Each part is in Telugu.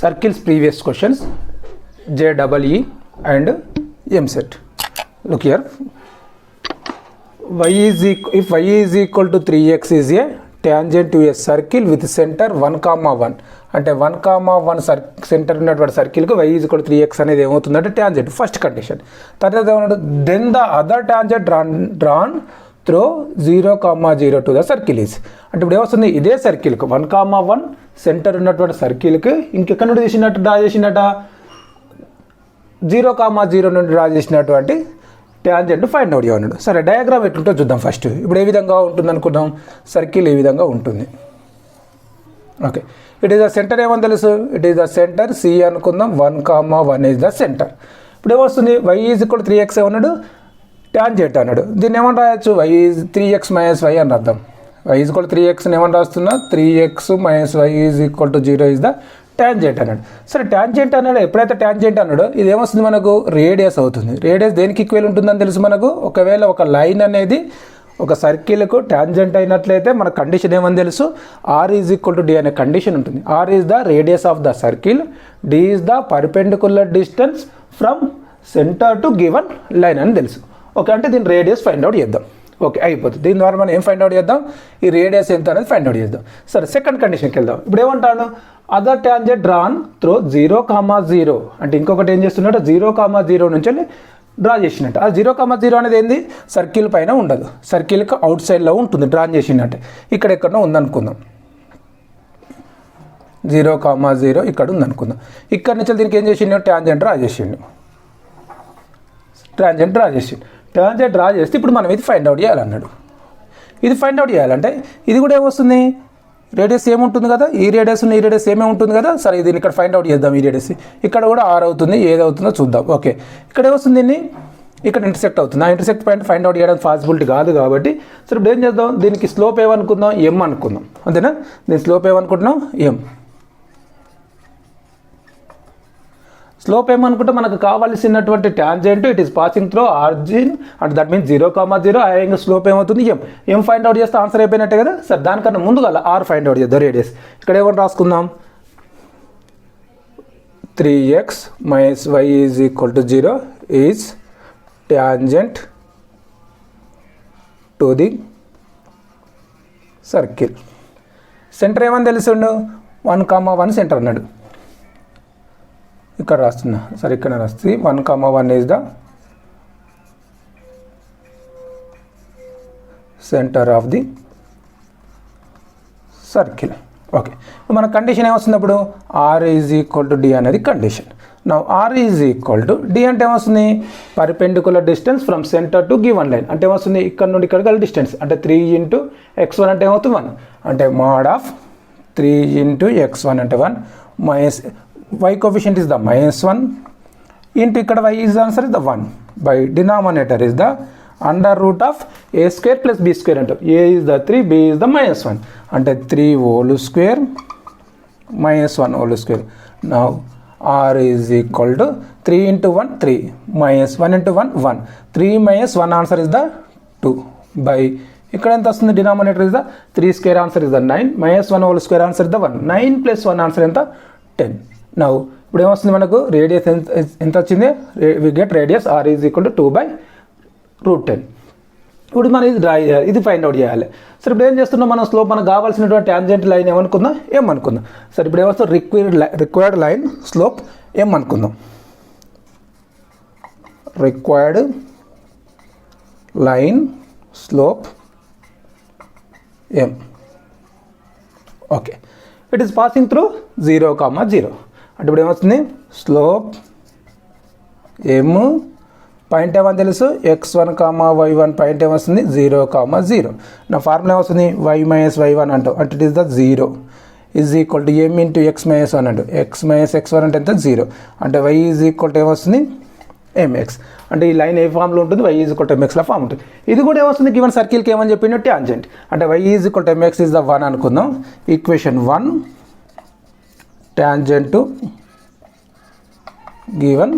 circles previous questions JEE and MSET. Look here, if y is equal to 3x is a tangent to a circle with center 1,1 అంటే 1,1 సెంటర్ ఉన్నటువంటి సర్కిల్కి y is equal to 3x అనేది ఏమవుతుందంటే ట్యాంజెంట్ ఫస్ట్ కండిషన్. తర్వాత ఏమన్నాడు then the other tangent drawn through 0,0 to the circle is అంటే ఇప్పుడు ఏమొస్తుంది ఇదే సర్కిల్కి 1,1 సెంటర్ ఉన్నటువంటి సర్కిల్కి ఇంకెక్కడ నుండి డ్రా చేసినట్ట 0,0 నుండి డ్రా చేసినటువంటి ట్యాంజెంట్ ఫైండ్ అవుట్ చేయమన్నాడు. సరే డయాగ్రామ్ ఎట్లుంటో చూద్దాం ఫస్ట్. ఇప్పుడు ఏ విధంగా ఉంటుంది అనుకున్నాం, సర్కిల్ ఏ విధంగా ఉంటుంది. Okay, it is the centre ఏమని తెలుసు, it is the centre C అనుకుందాం. 1,1 ఈజ్ ద సెంటర్. ఇప్పుడు ఏమొస్తుంది y ఈజ్ ఈక్వల్ 3x ఏమన్నాడు ట్యాంజెంట్ అన్నాడు. దీన్ని ఏమని రాయొచ్చు y ఈజ్ 3x - y అని అర్థం. y ఈజ్ ఈక్వల్ 3x ఏమని రాస్తున్నా 3x - y is equal to 0 is the tangent అన్నాడు. సరే ట్యాంజెంట్ అన్నాడు, ఎప్పుడైతే ట్యాంజెంట్ అన్నాడో ఇది ఏమొస్తుంది మనకు రేడియస్ అవుతుంది. రేడియస్ దేనికి ఈక్వల్ ఉంటుందని తెలుసు మనకు. ఒకవేళ ఒక లైన్ అనేది ఒక సర్కిల్కు ట్యాంజెంట్ అయినట్లయితే మన కండిషన్ ఏమని తెలుసు, R is equal to D అనే కండిషన్ ఉంటుంది. R is the radius of the circle, D is the perpendicular distance from centre to given line అని తెలుసు. ఓకే, అంటే దీని రేడియస్ ఫైండ్ అవుట్ చేద్దాం. ఓకే, అయిపోతుంది. దీని ద్వారా మనం ఏం ఫైండ్ అవుట్ చేద్దాం, ఈ రేడియస్ ఎంత అనేది ఫైండ్ అవుట్ చేద్దాం. సరే సెకండ్ కండిషన్కి వెళ్దాం. ఇప్పుడు ఏమంటాను, అదర్ ట్యాంజెంట్ డ్రాన్ త్రో 0,0 అంటే ఇంకొకటి ఏం చేస్తున్నట్టు 0,0 నుంచి డ్రా చేసినట్టు. ఆ 0,0 అనేది ఏంది, సర్కిల్ పైన ఉండదు, సర్కిల్కి అవుట్ సైడ్లో ఉంటుంది డ్రా చేసినట్టు. ఇక్కడ ఎక్కడో ఉందనుకుందాం 0,0 ఇక్కడ ఉందనుకుందాం. ఇక్కడ నుంచి దీనికి ఏం చేసిండు, ట్యాంజెంట్ డ్రా చేసిండు. ట్యాంజెంట్ డ్రా చేస్తే ఇప్పుడు మనం ఇది ఫైండ్ అవుట్ చేయాలన్నాడు. ఇది ఫైండ్ అవుట్ చేయాలంటే ఇది కూడా ఏమొస్తుంది, రేడియస్ ఏముంటుంది కదా, ఈ రేడియస్ ఈ రేడియస్ ఏమే ఉంటుంది కదా. సరే దీన్ని ఇక్కడ ఫైండ్ అవుట్ చేద్దాం. ఈ రేడియస్ ఇక్కడ కూడా ఆర్ అవుతుంది, ఏది అవుతుందో చూద్దాం. ఓకే, ఇక్కడ ఏమొస్తుంది, దీన్ని ఇక్కడ ఇంటర్సెక్ట్ అవుతుంది. ఆ ఇంటర్సెక్ట్ పాయింట్ ఫైండ్ అవుట్ చేయడానికి పాసిబిలిటీ కాదు కాబట్టి సరే ఇప్పుడు ఏం చేద్దాం, దీనికి స్లోప్ ఏమనుకుందాం, ఎం అనుకుందాం. అంతేనా, దీని స్లోప్ ఏమనుకుంటున్నాం, ఎం. స్లోప్ ఏమనుకుంటే మనకు కావాల్సినటువంటి tangent it is passing through origin అంటే దట్ మీన్స్ 0,0. ఆ స్లోప్ ఏమవుతుంది, ఎం ఫైండ్ అవుట్ చేస్తే ఆన్సర్ అయిపోయినట్టే కదా. సరే దానికన్నా ముందుగా ఆర్ ఫైండ్ అవుట్ చేద్దాం. రేడియస్ ఇక్కడ ఏమని రాసుకుందాం, 3x - y is equal to 0 is tangent to the circle. Centre ఏమని తెలుసుండు, 1,1 సెంటర్ అన్నాడు. ఇక్కడ రాస్తున్నా, సరే ఇక్కడ రాస్తుంది 1,1 is the centre of the circle. Okay, మన కండిషన్ ఏమొస్తుంది అప్పుడు, R is equal to D అనేది కండిషన్. నా R is equal to D అంటే ఏమొస్తుంది, perpendicular distance from centre to given line అంటే ఏమొస్తుంది, ఇక్కడ నుండి ఇక్కడ గల డిస్టెన్స్ అంటే 3 × x1 అంటే ఏమవుతుంది 1 అంటే మోడ్ ఆఫ్ 3 × x1 అంటే 1 minus y coefficient is the -1 into ఇక్కడ y is the answer is the 1 by denominator is the under root of a square plus b square అంటే a is the 3 b is the -1 అంటే 3 whole square -1 whole square. Now r is equal to 3 × 1 3 -1 × 1 1 3 - 1 answer is the 2 by ఇక్కడ ఎంత వస్తుంది, denominator is the 3 square answer is the 9 -1 whole square answer is the 1 9 + 1 answer ఎంత 10. నౌ ఇప్పుడు ఏమొస్తుంది మనకు రేడియస్ ఎంత వచ్చింది, we get radius are is equal to 2/√10. ఇప్పుడు మనం ఇది డ్రా చేయాలి, ఇది ఫైండ్ అవుట్ చేయాలి. సరే ఇప్పుడు ఏం చేస్తున్నాం, మనం స్లోప్ మనకు కావాల్సినటువంటి ట్యాంజెంట్ లైన్ ఏమనుకుందాం, ఏం అనుకుందాం. సరే ఇప్పుడు ఏమొస్తుంది, రిక్వైర్డ్ లైన్ స్లోప్ ఏం అనుకుందాం, required line slope M. Okay, it is passing through 0,0 అంటే ఇప్పుడు ఏమొస్తుంది, స్లోప్ ఎం పాయింట్ ఏమని తెలుసు, x1, y1 పాయింట్ ఏమొస్తుంది 0,0. నా ఫార్ములా ఏమొస్తుంది, y - y1 అంటాం అంటే it is the 0 is equal to m × x - 1 అంటాం. x - x1 అంటే ఎంత 0 అంటే y ఈజ్ ఈక్వల్ టు ఏమొస్తుంది mx అంటే ఈ లైన్ ఏ ఫామ్లో ఉంటుంది, y ఈజ్ ఈక్వల్ టు mxలో ఫామ్ ఉంటుంది. ఇది కూడా ఏమొస్తుంది, గివెన్ సర్కిల్కి ఏమని చెప్పిన ట్యాంజెంట్ అంటే y is equal to mx is the 1 అనుకుందాం. Equation 1 tangent to given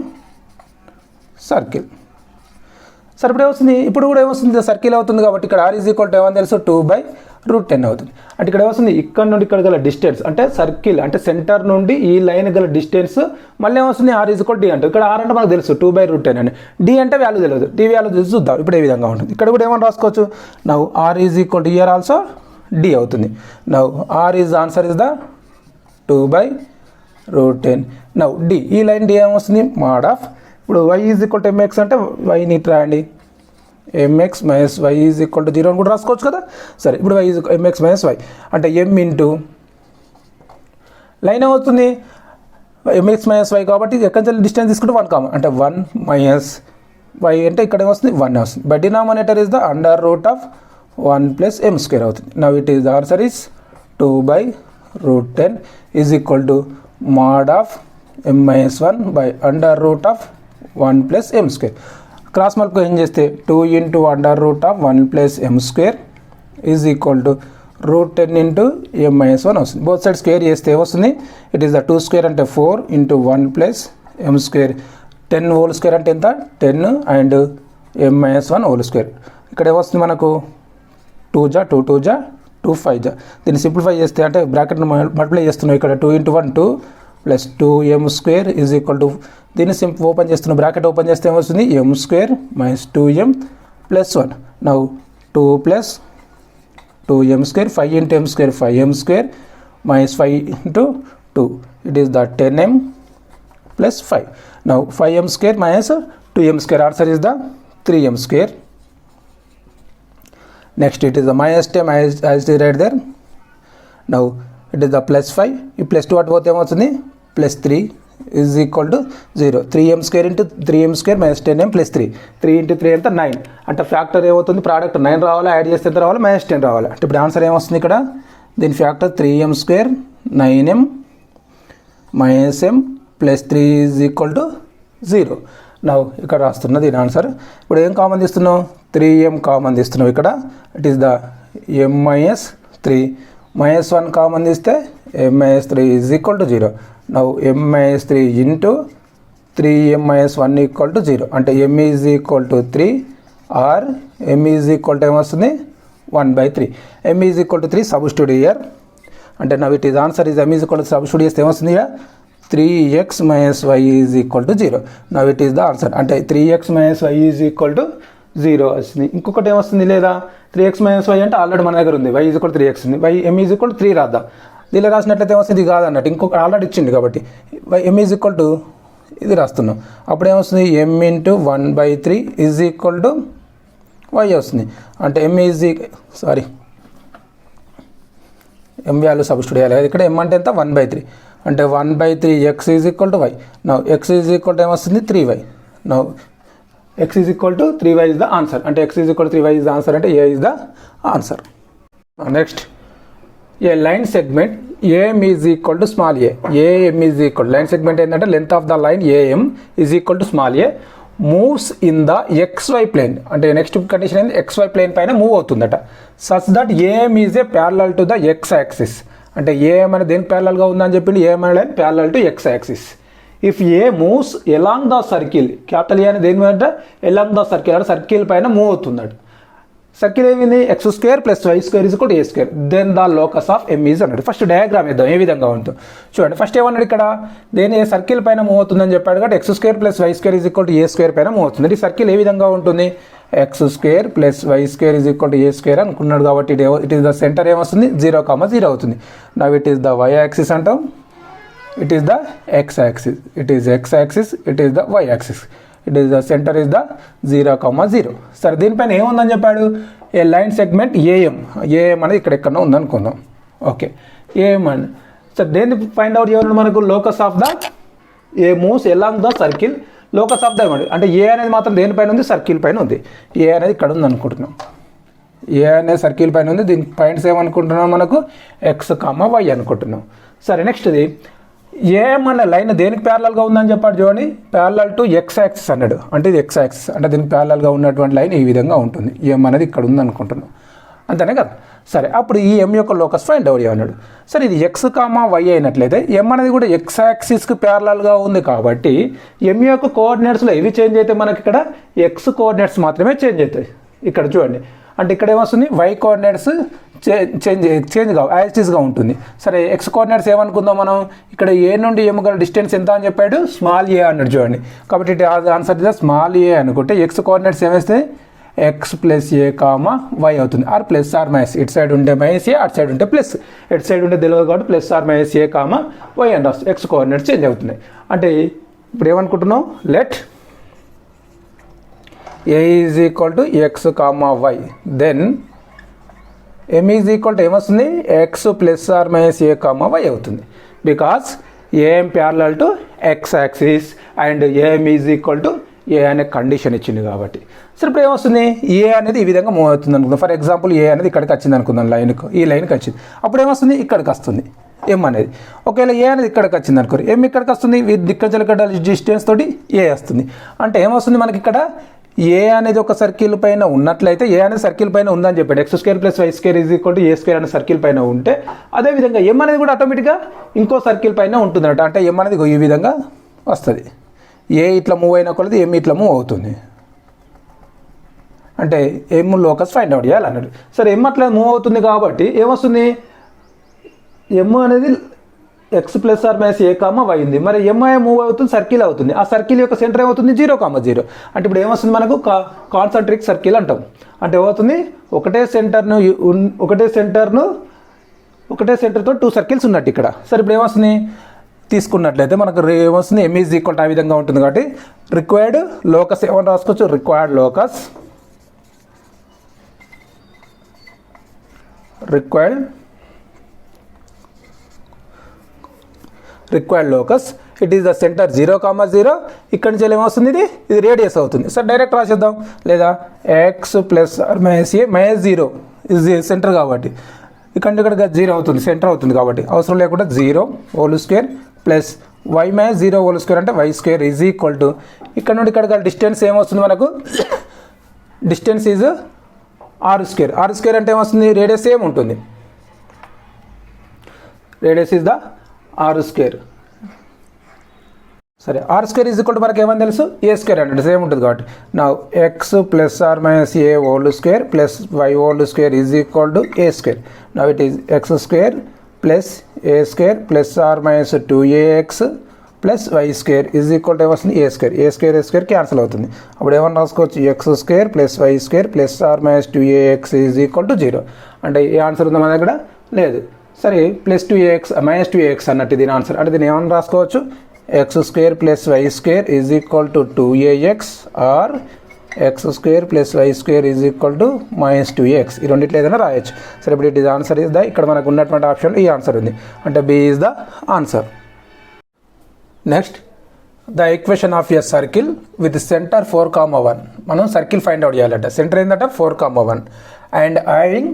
circle. సరే ఇప్పుడు ఏమొస్తుంది, ఇప్పుడు కూడా ఏమొస్తుంది, సర్కిల్ అవుతుంది కాబట్టి ఇక్కడ ఆర్ ఈజ్ ఈక్వల్ టు ఏమని తెలుసు 2/√10 అవుతుంది. అంటే ఇక్కడ ఏమొస్తుంది, ఇక్కడ నుండి ఇక్కడ గల డిస్టెన్స్ అంటే సర్కిల్ అంటే సెంటర్ నుండి ఈ లైన్ గల డిస్టెన్స్ మళ్ళీ ఏమొస్తుంది ఆర్ ఈజ్ ఈక్వల్ డి అంటే ఇక్కడ ఆర్ అంటే మనకు తెలుసు 2/√10 అని, డి అంటే వాల్యూ తెలియదు, డి వాల్యూ తెలిసి చూద్దాం ఇప్పుడు ఏ విధంగా ఉంటుంది. ఇక్కడ కూడా ఏమని రాసుకోవచ్చు, now are is equal to here also d అవుతుంది. Now are is answer is the 2/√10. Now d ఈ లైన్ డి ఏమొస్తుంది మోడ్ ఆఫ్, ఇప్పుడు y is equal to mx అంటే వైని రాయండి, mx minus y is equal to 0 అని కూడా రాసుకోవచ్చు కదా. సరే ఇప్పుడు y is mx minus y అంటే m ఇంటూ లైన్ ఏమవుతుంది mx మైనస్ y కాబట్టి ఎక్కడి నుంచి డిస్టెన్స్ తీసుకుంటే 1 కామన్ అంటే 1 మైనస్ y అంటే ఇక్కడ ఏమొస్తుంది 1 వస్తుంది. But denominator is the √1 plus m² అవుతుంది. Now it is the answer is 2/√10 is equal to mode of m minus 1 by √1 plus m². Cross multiply ఏం చేస్తే 2 into √1 plus m² is equal to √10 into m minus 1 వస్తుంది. బోత్ సైడ్ స్క్వేర్ చేస్తే వస్తుంది, ఇట్ ఈస్ ద 2² అంటే 4 into 1 plus m², 10 whole square అంటే ఎంత 10 and m minus 1 whole square. ఇక్కడ ఏమొస్తుంది మనకు 2 జా 2 2 జా 2 5 జా, దీన్ని సింప్లిఫై చేస్తే అంటే బ్రాకెట్ను మల్టిప్లై చేస్తున్నాం, ఇక్కడ 2 into 1 2 plus 2m² is equal to, దీన్ని ఓపెన్ చేస్తున్నాం, బ్రాకెట్ ఓపెన్ చేస్తే ఏమొస్తుంది m² minus 2m plus 1. Now 2 plus 2m², 5 into m² 5m² minus 5 into 2 it is the 10m plus 5. Now 5m² minus 2m², answer is the 3m². Next it is the minus 10 as it right there. Now it is the plus 5, ఈ ప్లస్ 2 అటు పోతే ఏమవుతుంది plus 3 is equal to 0. 3m² into 3m² minus 10m plus 3, 3 into 3 అంతా 9 అంటే ఫ్యాక్టర్ ఏమవుతుంది ప్రోడక్ట్ 9 రావాలి, యాడ్ చేస్తే ఎంత రావాలి మైనస్ 10 రావాలి. అంటే ఇప్పుడు ఆన్సర్ ఏమొస్తుంది ఇక్కడ, దీని factor 3m² 9m minus m plus 3 is equal to 0. Now ఇక్కడ రాస్తున్నా దీని ఆన్సర్. ఇప్పుడు ఏం కామన్ తీస్తున్నావు 3m కామన్ తీస్తున్నావు, ఇక్కడ it is the m minus 3 minus 1 common తీస్తే m minus 3 is equal to 0. Now m minus 3 into 3m minus 1 equal to 0 అంటే m is equal to 3 or m is equal to ఏమొస్తుంది 1/3. m is equal to 3 substitute here అంటే now it is answer is m is equal to substitute చేస్తే ఏమొస్తుంది ఇక 3x minus y is equal to 0. Now it is the answer అంటే 3x minus y is equal to 0 వస్తుంది. ఇంకొకటి ఏమొస్తుంది లేదా 3x మైనస్ y అంటే ఆల్రెడీ మన దగ్గర ఉంది, y ఈజ్ ఈక్వల్ 3x ఉంది, m ఈజ్ ఈక్వల్ 3 రాద్దాం, దీనిలో రాసినట్లయితే ఏమొస్తుంది ఇది కాదన్నట్టు, ఇంకొక ఆల్రెడీ ఇచ్చింది కాబట్టి m ఈజ్ ఈక్వల్ టు ఇది రాస్తున్నాం, అప్పుడు ఏమొస్తుంది m into 1/3 is equal to y వస్తుంది. అంటే m వాల్యూ సబ్స్టిట్యూట్ చేయాలి, ఇక్కడ m అంటే ఎంత 1/3 అంటే 1/3 x is equal to y. Now x is equal to ఏమొస్తుంది 3y. Now x is equal to 3y is the answer అంటే x is equal to 3y is the answer అంటే a is the answer. Next a line segment AM is equal to small a, AM is equal line segment ఏంటంటే length of the line AM is equal to small a moves in the XY plane అంటే నెక్స్ట్ కండిషన్ ఏంది XY ప్లేన్ పైన మూవ్ అవుతుందట. Such that AM is a parallel to the X axis అంటే AM అనేది దేనికి ప్యారలల్గా ఉందని చెప్పింది AM అనే line parallel to X axis. If a moves along the circle, capital a అనేది దేని అంటే ఎలాంగ్ ద సర్కిల్ అంటే సర్కిల్ పైన మూవ్ అవుతుందట. సర్కిల్ ఏమింది x² plus y² is equal to a², then the locus of m is అన్నాడు. ఫస్ట్ డయాగ్రామ్ ఇద్దాం ఏ విధంగా ఉంటుందో చూడండి. ఫస్ట్ ఏమన్నాడు ఇక్కడ దేని సర్కిల్ పైన మూవ్ అవుతుందని చెప్పాడు కాబట్టి x² plus y² is equal to a² పైన మూవ్ అవుతుంది. ఈ సర్కిల్ ఏ విధంగా ఉంటుంది x² plus y² is equal to a² అనుకున్నాడు కాబట్టి ఇట్ ఈస్ ద సెంటర్ ఏమొస్తుంది 0,0 అవుతుంది. Now it is the y axis అంటాం, it is the x axis, it is x axis, it is the y axis, it is the center is the 0,0. సరే దీనిపైన ఏముందని చెప్పాడు ఏ లైన్ సెగ్మెంట్ AM అనేది ఇక్కడ ఎక్కడ ఉందనుకుందాం. ఓకే AM అని సరే దేన్ని ఫైండ్ అవుట్ చేయాలి మనకు locus of the A moves along the circle, locus of the అంటే ఏ అనేది మాత్రం దేనిపైన ఉంది సర్కిల్ పైన ఉంది, ఏ అనేది ఇక్కడ ఉంది అనుకుంటున్నాం, ఏ అనేది సర్కిల్ పైన ఉంది, దీని పాయింట్స్ ఏమనుకుంటున్నాం మనకు x, y అనుకుంటున్నాం. సరే నెక్స్ట్ది AM అనే లైన్ దేనికి ప్యారలల్గా ఉందని చెప్పాడు చూడండి, ప్యారలల్ టు X యాక్సిస్ అన్నాడు అంటే ఇది X యాక్సిస్ అంటే దీనికి ప్యారలల్గా ఉన్నటువంటి లైన్ ఈ విధంగా ఉంటుంది, AM అనేది ఇక్కడ ఉంది అనుకుంటున్నాం. అంతేనే కదా. సరే, అప్పుడు ఈ ఎం యొక్క లోకస్ ఫైండ్ అవుట్ చేయమన్నాడు. సరే, ఇది ఎక్స్ కామా వై అయినట్లయితే ఎం అనేది కూడా ఎక్స్ యాక్సిస్కి ప్యారలల్గా ఉంది కాబట్టి ఎం యొక్క కోఆర్డినేట్స్లో ఏవి చేంజ్ అయితే మనకి ఇక్కడ ఎక్స్ కోఆర్డినేట్స్ మాత్రమే చేంజ్ అవుతాయి. ఇక్కడ చూడండి, అంటే ఇక్కడ ఏమొస్తుంది, వై కోఆర్డినేట్స్ చేంజ్ కావు, యాజిటీస్గా ఉంటుంది. సరే, ఎక్స్ కోఆర్డినేట్స్ ఏమనుకుందాం మనం, ఇక్కడ ఏ నుండి ఎం గల డిస్టెన్స్ ఎంత అని చెప్పాడు, స్మాల్ ఏ అన్నాడు చూడండి. కాబట్టి ఆన్సర్ ఇదే స్మాల్ ఏ అనుకుంటే ఎక్స్ కోఆర్డినేట్స్ ఏమేస్తే x plus a comma y అవుతుంది. ఆర్ ప్లస్ ఆర్ మైనస్, ఇటు సైడ్ ఉంటే మైనస్ ఏ, అటు సైడ్ ఉంటే ప్లస్, ఇటు సైడ్ ఉంటే తెలియదు కాబట్టి plus are minus A comma y అని రాస్తుంది. ఎక్స్ కోఆర్డినేట్స్ చేంజ్ అవుతున్నాయి. అంటే ఇప్పుడు ఏమనుకుంటున్నాం, let a is equal to x comma y, then m is equal to ఏమొస్తుంది, x plus are minus A comma y అవుతుంది. Because AM parallel to x axis and AM is equal to a అనే కండిషన్ ఇచ్చింది కాబట్టి. సరే, ఇప్పుడు ఏమొస్తుంది, ఏ అనేది ఈ విధంగా మూవ్ అవుతుంది అనుకుందాం. ఫర్ ఎగ్జాంపుల్ ఏ అనేది ఇక్కడికి వచ్చింది అనుకుందాం, లైన్కు, ఈ లైన్కి వచ్చింది. అప్పుడు ఏమొస్తుంది, ఇక్కడికి వస్తుంది ఎం అనేది. ఒకవేళ ఏ అనేది ఇక్కడికి వచ్చింది అనుకోరు, ఎం ఇక్కడికి వస్తుంది, ఇక్కడ డిస్టెన్స్ తోటి ఏ వస్తుంది. అంటే ఏమొస్తుంది మనకి ఇక్కడ ఏ అనేది ఒక సర్కిల్ పైన ఉన్నట్లయితే, ఏ అనేది సర్కిల్ పైన ఉందని చెప్పాడు, X square plus why square is equal to A square అనే సర్కిల్ పైన ఉంటే, అదేవిధంగా ఎం అనేది కూడా ఆటోమేటిక్గా ఇంకో సర్కిల్ పైన ఉంటుంది అన్నట్టు. అంటే ఎం అనేది ఈ విధంగా వస్తుంది, ఏ ఇట్లా మూవ్ అయిన కొలది ఎం ఇట్లా మూవ్ అవుతుంది. అంటే ఎం లోకస్ ఫైండ్ అవుట్ చేయాలి అన్నాడు. సరే, ఎం అట్లా మూవ్ అవుతుంది కాబట్టి ఏమొస్తుంది, ఎం అనేది X plus are minus A comma Y ఉంది. మరి ఎంఐ మూవ్ అవుతుంది, సర్కిల్ అవుతుంది. ఆ సర్కిల్ యొక్క సెంటర్ ఏమవుతుంది, 0,0. అంటే ఇప్పుడు ఏమొస్తుంది మనకు, కాన్సంట్రిక్ సర్కిల్ అంటాం. అంటే ఏమవుతుంది, ఒకటే సెంటర్తో 2 సర్కిల్స్ ఉన్నట్టు ఇక్కడ. సరే, ఇప్పుడు ఏమొస్తుంది తీసుకున్నట్లయితే మనకు ఏమొస్తుంది, ఎం ఈజ్ ఈక్వల్ ఆ విధంగా ఉంటుంది కాబట్టి రిక్వైర్డ్ లోకస్ ఏమని రాసుకోవచ్చు, required locus it is the centre 0,0. ఇక్కడి నుంచి ఏమొస్తుంది, ఇది రేడియస్ అవుతుంది. సార్, డైరెక్ట్ రాసేద్దాం, లేదా X plus are minus A minus 0 ఇది సెంటర్ కాబట్టి ఇక్కడ 0 అవుతుంది, సెంటర్ అవుతుంది కాబట్టి అవసరం లేకుండా 0 whole square plus why minus 0 whole square అంటే y square is equal to ఇక్కడ నుండి ఇక్కడ డిస్టెన్స్ ఏమొస్తుంది మనకు, distance is r square. R square అంటే ఏమొస్తుంది, రేడియస్ సేమ్ ఉంటుంది, radius is the r square. సరే, r square is equal to మనకి ఏమని తెలుసు, ఏ స్క్వేర్ అంటే సేమ్ ఉంటుంది కాబట్టి now x plus are minus a whole square plus y whole square is equal to A square. Now it is x square plus a square plus are minus 2ax plus why square is equal to ఏమొస్తుంది, a square. A square cancel అవుతుంది. అప్పుడు ఏమన్నా రాసుకోవచ్చు, X square plus why square plus are minus 2ax is equal to 0. అంటే ఏ ఆన్సర్ ఉందా మన దగ్గర, లేదు. సరే, ప్లస్ 2ax మైనస్ 2ax అన్నట్టు దీని ఆన్సర్. అంటే దీన్ని ఏమన్నా రాసుకోవచ్చు, X square plus why square is equal to 2ax or X square plus why square is equal to minus 2ax. ఈ రెండిట్లో ఏదైనా రాయొచ్చు. సరే, ఇప్పుడు it is answer is the, ఇక్కడ మనకు ఉన్నటువంటి ఆప్షన్ ఈ ఆన్సర్ ఉంది, అంటే B is the answer. Next, the equation of a circle with centre 4,1. మనం సర్కిల్ ఫైండ్ అవుట్ చేయాలంట. సెంటర్ ఏంటంటే 4,1 and having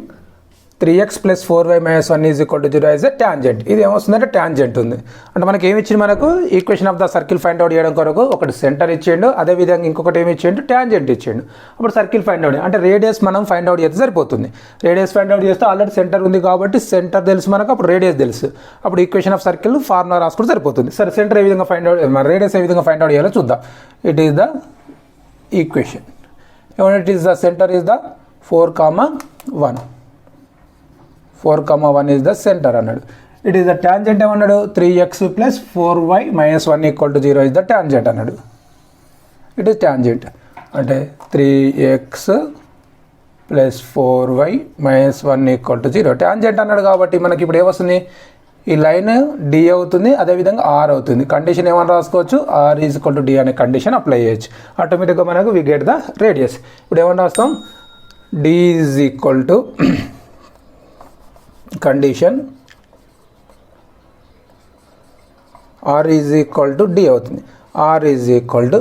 3x plus 4y minus 1 is equal to 0 as a tangent. ఇది ఏమొస్తుందంటే ట్యాంజెంట్ ఉంది. అంటే మనకి ఏమి ఇచ్చింది, మనకు equation of the circle find out చేయడం కొరకు ఒకటి సెంటర్ ఇచ్చేయండు, అదేవిధంగా ఇంకొకటి ఏమి ఇచ్చేయండు, ట్యాంజెంట్ ఇచ్చేయండు. అప్పుడు సర్కిల్ ఫైండ్ అవుట్ అంటే రేడియస్ మనం ఫైండ్ అవుట్ చేస్తే సరిపోతుంది. రేడియస్ ఫైండ్ అవుట్ చేస్తే ఆల్రెడీ సెంటర్ ఉంది కాబట్టి సెంటర్ తెలుసు మనకు, అప్పుడు రేడియస్ తెలుసు. అప్పుడు ఈక్వేషన్ ఆఫ్ సర్కిల్ ఫార్ములా రాసుకుంటే సరిపోతుంది. సరే, సెంటర్ ఏ విధంగా ఫైండ్ అవుట్, మన రేడియస్ ఏ విధంగా ఫైండ్ అవుట్ చేయాలో చూద్దాం. It is the equation, it is the centre is the 4,1. 4,1 is the center అన్నాడు. ఇట్ ఈస్ ద ట్యాంజెంట్ ఏమన్నాడు, 3x plus 4y minus 1 equal to 0 is the tangent అన్నాడు. ఇట్ ఈస్ ట్యాంజెంట్ అంటే 3x plus 4y minus 1 equal to 0 tangent అన్నాడు. కాబట్టి మనకి ఇప్పుడు ఏమొస్తుంది, ఈ లైన్ డి అవుతుంది, అదేవిధంగా ఆర్ అవుతుంది. కండిషన్ ఏమని రాసుకోవచ్చు, R is equal to D అనే కండిషన్ అప్లై చేయొచ్చు. ఆటోమేటిక్గా మనకు వి గెట్ ద రేడియస్. ఇప్పుడు ఏమని రాస్తాం, d is equal to condition r is equal to d అవుతుంది. R is equal to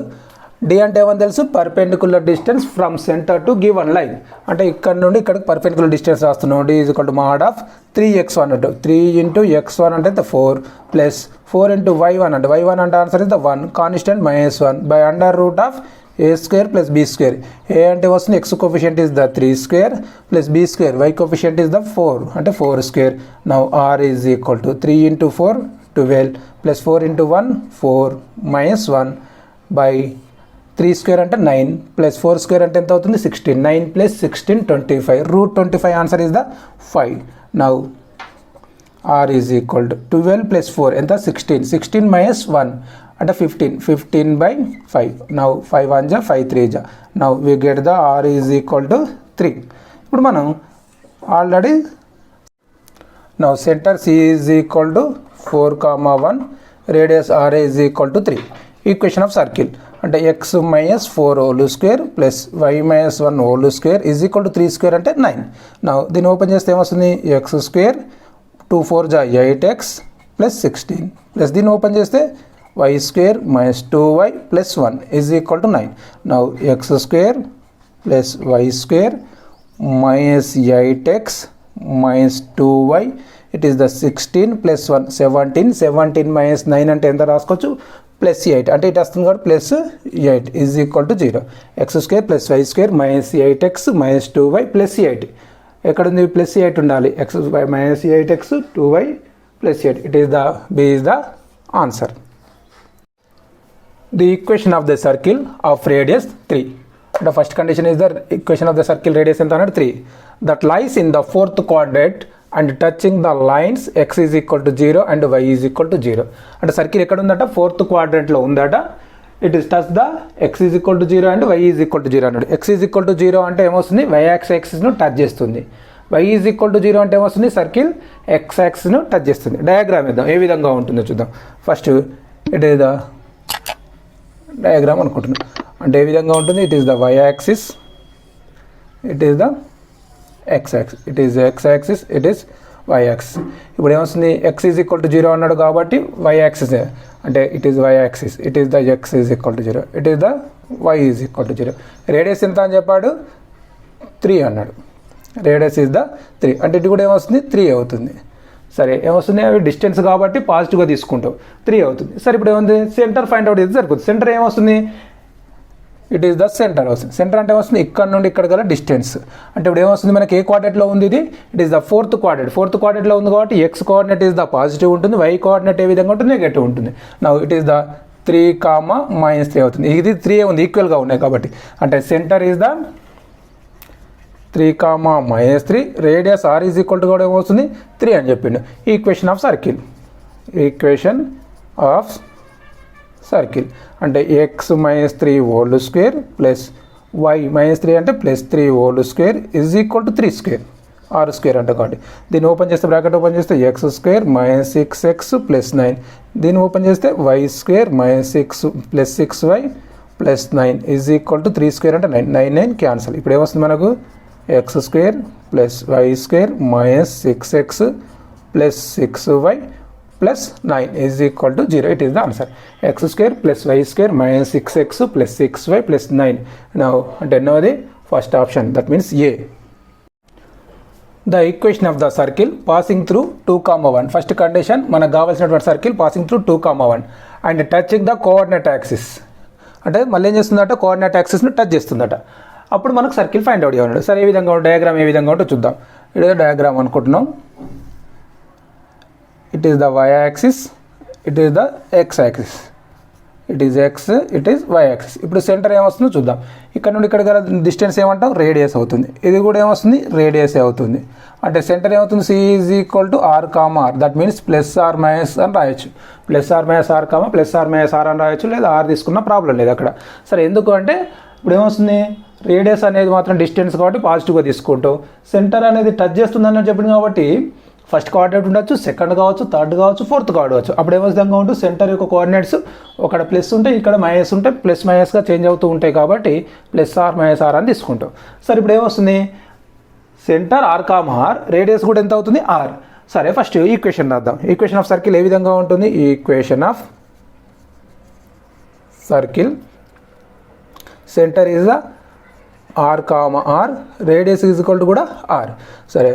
D అంటే ఏమని తెలుసు, perpendicular distance from centre to given line. అంటే ఇక్కడ నుండి ఇక్కడికి పర్పెండికులర్ డిస్టెన్స్ రాస్తున్నాం. D is equal to mod of 3x1 అంటే 3 ఇంటూ x1 అంటే 4 ప్లస్ 4 ఇంటూ y1 అంటే y1 అంటే answer is the 1 constant minus 1 by under root of a square plus b square. A అంటే వస్తుంది x coefficient is the 3 square plus b square y coefficient is the 4 అంటే 4 square. Now are is equal to 3 into 4 12 plus 4 into 1 4 minus 1 by 3 square అంటే 9 ప్లస్ 4 స్క్వేర్ అంటే ఎంత అవుతుంది 16. 9 plus 16 25. Root 25 answer is the 5. Now are is equal to 12 plus 4 ఎంత 16. 16 minus 1 అంటే 15. 15 by 5. నౌ 5 1 జా 5 3 జా. Now we get the r is equal to 3. ఇప్పుడు మనం already now centre c is equal to 4, 1 radius are is equal to 3. Equation of circle అంటే x minus 4 whole square plus why minus 1 whole square is equal to 3 square అంటే 9. నా దీన్ని ఓపెన్ చేస్తే ఏమొస్తుంది ఎక్స్ స్క్వేర్ 2 4 జా 8x ప్లస్ 16 ప్లస్ దీన్ని ఓపెన్ చేస్తే why square minus 2y plus 1 is equal to 9. నా X square plus why square minus 8x minus 2y it is the 16 plus 1 17. 17 minus 9 అంటే ఎంత రాసుకోవచ్చు ప్లస్ 8 అంటే ఇటు వస్తుంది కాబట్టి plus 8 is equal to 0. X square plus why square minus 8x minus 2y plus 8 ఎక్కడుంది ప్లస్ 8 ఉండాలి. X minus 8x 2y plus 8 it is the B is the answer. The equation of the circle of radius 3 అంటే first condition is the equation of the circle radius ఎంత అన్నాడు 3 that lies in the 4th quadrant and touching the lines X is equal to 0 and Y is equal to 0. అంటే సర్కిల్ ఎక్కడ ఉందట 4th quadrantలో ఉందట. It is touch the X is equal to 0 and Y is equal to 0 అన్నాడు. ఎక్స్ ఈజ్ ఈక్వల్ టు 0 అంటే ఏమొస్తుంది వై యాక్సిస్ను టచ్ చేస్తుంది. వై ఈజ్ ఈక్వల్ టు 0 అంటే ఏమొస్తుంది సర్కిల్ ఎక్స్ యాక్సిస్ను టచ్ చేస్తుంది. డయాగ్రామ్ ఇద్దాం ఏ విధంగా ఉంటుందో చూద్దాం. First it is the diagram అనుకుంటున్నాం అంటే ఏ విధంగా ఉంటుంది. It is the Y axis, it is the X axis, it is X axis, it is Y axis. ఇప్పుడు ఏమొస్తుంది ఎక్స్ ఈజ్ ఈక్వల్ టు 0 అన్నాడు కాబట్టి వై యాక్సిస్ అంటే it is Y axis, it is the X is equal to 0, it is the Y is equal to 0. Radius ఎంత అని చెప్పాడు 3 అన్నాడు. రేడియస్ ఈజ్ ద 3 అంటే ఇటు కూడా ఏమొస్తుంది 3 అవుతుంది. సరే ఏమొస్తుంది అవి డిస్టెన్స్ కాబట్టి పాజిటివ్గా తీసుకుంటావు 3 అవుతుంది. సరే ఇప్పుడు ఏముంది సెంటర్ ఫైండ్ అవుట్ అయితే సరిపోతుంది. సెంటర్ ఏమొస్తుంది ఇట్ ఈస్ ద సెంటర్ వస్తుంది. సెంటర్ అంటే వస్తుంది ఇక్కడ నుండి ఇక్కడ గల డిస్టెన్స్. అంటే ఇప్పుడు ఏమొస్తుంది మనకి ఏ క్వాడ్రేట్లో ఉంది ఇది it is the 4th quadrant. 4th quadrantలో ఉంది కాబట్టి X coordinate is the positive ఉంటుంది, వై కోఆర్డినేట్ ఏ విధంగా ఉంటుంది నెగటివ్ ఉంటుంది. నా ఇట్ ఈస్ ద 3, -3 అవుతుంది. ఇది 3 ఉంది ఈక్వల్గా ఉన్నాయి కాబట్టి అంటే centre is the 3, -3 radius are is equal to కూడా ఏమవుతుంది 3 అని చెప్పిండు. Equation of circle, equation of circle అంటే x minus 3 whole square plus y -3 అంటే plus 3 whole square is equal to 3 square r square అంటే కాబట్టి దీన్ని ఓపెన్ చేస్తే బ్రాకెట్ ఓపెన్ చేస్తే X square minus 6x plus 9 దీన్ని ఓపెన్ చేస్తే why square minus 6 plus 6y plus 9 is equal to 3 square అంటే 9 9 9 క్యాన్సల్. ఇప్పుడు ఏమొస్తుంది మనకు x square plus why square minus 6x plus 6y plus 9 is equal to 0. It is the answer. X square plus why square minus 6x plus 6y plus 9 now అంటే ఎన్నోది first option that means a. The equation of the circle passing through 2, 1 first condition మనకు కావాల్సినటువంటి circle passing through 2, 1 and touching the coordinate axis అంటే మళ్ళీ ఏం చేస్తుందట కోఆర్డినేట్ యాక్సిస్ను టచ్ చేస్తుందట. అప్పుడు మనకు సర్కిల్ ఫైండ్ అవుట్ చేయాలి. సరే ఏ విధంగా డయాగ్రామ్ ఏ విధంగా ఉంటుందో చూద్దాం. ఇదే డయాగ్రామ్ అనుకుంటున్నాం. It is the Y axis, it is the X axis, it is X, it is Y axis. ఇప్పుడు సెంటర్ ఏమొస్తుందో చూద్దాం. ఇక్కడ నుండి ఇక్కడ గల డిస్టెన్స్ ఏమంటాం రేడియస్ అవుతుంది. ఇది కూడా ఏమొస్తుంది రేడియస్ అవుతుంది. అంటే సెంటర్ ఏమవుతుంది C is equal to R, that means plus are minus అని రాయొచ్చు. Plus are minus are plus are minus R అని రాయొచ్చు, లేదా ఆర్ తీసుకున్న ప్రాబ్లం లేదు అక్కడ. సరే ఎందుకు అంటే ఇప్పుడు ఏమొస్తుంది రేడియస్ అనేది మాత్రం డిస్టెన్స్ కాబట్టి పాజిటివ్గా తీసుకుంటాం. సెంటర్ అనేది టచ్ చేస్తుందని చెప్పింది కాబట్టి ఫస్ట్ కోఆర్డినేట్ ఉండొచ్చు, సెకండ్ కావచ్చు, థర్డ్ కావచ్చు, ఫోర్త్ కావచ్చు. అప్పుడు ఏ విధంగా ఉంటుంది సెంటర్ యొక్క కోఆర్డినేట్స్ ఒకటి ప్లస్ ఉంటాయి, ఇక్కడ మైనస్ ఉంటాయి, ప్లస్ మైనస్గా చేంజ్ అవుతూ ఉంటాయి కాబట్టి ప్లస్ ఆర్ మైనస్ ఆర్ అని తీసుకుంటాం. సరే ఇప్పుడు ఏమొస్తుంది సెంటర్ ఆర్, రేడియస్ కూడా ఎంత అవుతుంది ఆర్. సరే ఫస్ట్ ఈక్వేషన్ రాద్దాం. ఈక్వేషన్ ఆఫ్ సర్కిల్ ఏ విధంగా ఉంటుంది equation of circle centre is the R, radius is equal to కూడా ఆర్. సరే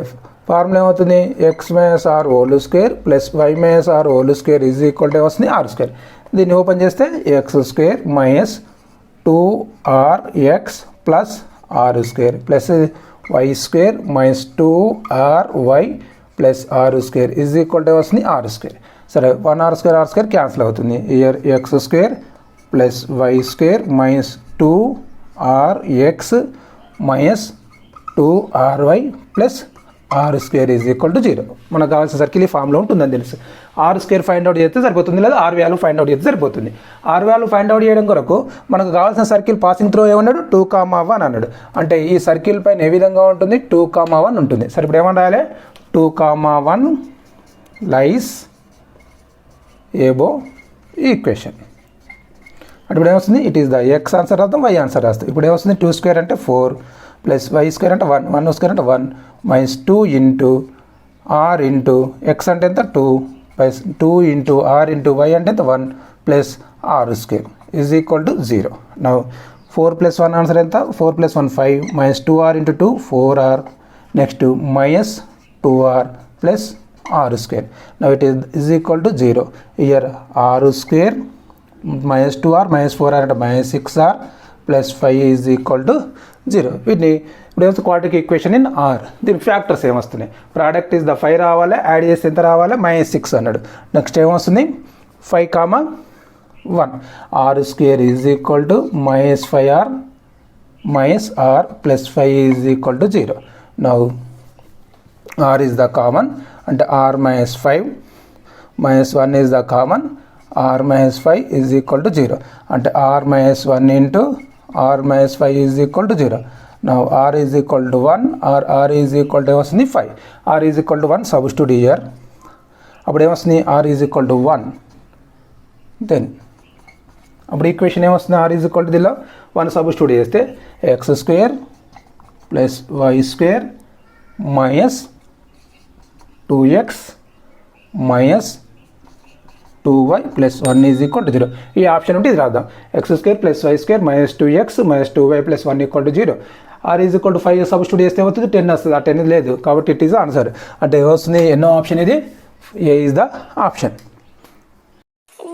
ఫార్ములా ఏమవుతుంది X minus R whole square plus why minus R whole square is equal to వస్తుంది ఆర్ స్క్వేర్. దీన్ని ఓపెన్ చేస్తే X square minus 2rx plus R square plus why square minus 2ry plus R square is equal to వస్తుంది ఆర్ స్క్వేర్. సరే 1r² క్యాన్సిల్ అవుతుంది. ఇయర్ X square plus why square minus 2rx minus 2ry plus R square is equal to 0. మనకు కావాల్సిన సర్కిల్ ఈ ఫామ్లో ఉంటుందని తెలుసు. ఆర్ స్క్వేర్ ఫైండ్ అవుట్ చేస్తే సరిపోతుంది, లేదా ఆర్ వాల్యూ ఫైండ్ అవుట్ చేస్తే సరిపోతుంది. ఆర్ వాల్యూ ఫైండ్ అవుట్ చేయడం కొరకు మనకు కావాల్సిన సర్కిల్ పాసింగ్ త్రూ ఏమన్నాడు 2,1 అన్నాడు. అంటే ఈ సర్కిల్ పైన ఏ విధంగా ఉంటుంది 2,1 ఉంటుంది. సరే ఇప్పుడు ఏమని రాయాలి 2,1 లైస్ ఏబో ఈక్వేషన్. అంటే ఇప్పుడు ఏమొస్తుంది it is the X answer రాస్తాం, వై ఆన్సర్ రాస్తాం. ఇప్పుడు ఏమొస్తుంది 2² అంటే 4 ప్లస్ వై స్క్వేర్ అంటే 1, 1² అంటే 1 minus 2 into R into X అంటే ఎంత 2 plus 2 into R into Y అంటే ఎంత 1 plus R square is equal to 0. Now 4 plus 1 answer ఎంత 4 plus 1 5 minus 2r into 2 4r next minus 2r plus R square. Now it is equal to 0. ఇయర్ R square minus 2r minus 4r అంటే minus 6r plus 5 is equal to 0. వీటిని ఇప్పుడు ఏమొస్తుంది క్వాడ్రాటిక్ ఈక్వేషన్ ఇన్ ఆర్. దీని ఫ్యాక్టర్స్ ఏమొస్తున్నాయి ప్రోడక్ట్ ఈజ్ ద 5 రావాలి, యాడ్ చేస్తే ఎంత రావాలి -6 అన్నాడు. నెక్స్ట్ ఏమొస్తుంది 5,1 r square is equal to -5r minus are plus 5 is equal to 0. Now are is the common అంటే r minus 5 minus 1 is the common r minus 5 is equal to 0. అంటే r minus 1 into r minus 5 is equal to 0. Now r is equal to 1 or r is equal to ఏమొస్తుంది 5. r is equal to 1 substitute here. అప్పుడు ఏమొస్తుంది r is equal to 1. Then అప్పుడు ఈక్వేషన్ ఏమొస్తుంది r is equal to దీనిలో 1 సబ్స్టిట్యూట్ చేస్తే X square plus why square minus 2x minus 2y plus 1 is equal to 0. ఈ ఆప్షన్ ఉంటే ఇది రాద్దాం X square plus why square minus 2x minus 2y plus 1 equal to 0. R is equal to 5 substitute చేస్తే అవుతుంది 10 వస్తుంది. ఆ 10 లేదు కాబట్టి ఇట్ ఈజ్ ఆన్సర్. అంటే ఏమొస్తుంది ఎన్నో ఆప్షన్ ఇది ఏ ఈజ్ ద ఆప్షన్.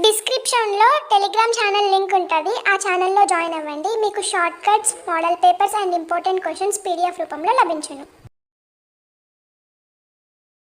డిస్క్రిప్షన్లో టెలిగ్రామ్ ఛానల్ లింక్ ఉంటుంది, ఆ ఛానల్లో జాయిన్ అవ్వండి. మీకు short cuts, model papers and important questions PDF రూపంలో లభించును.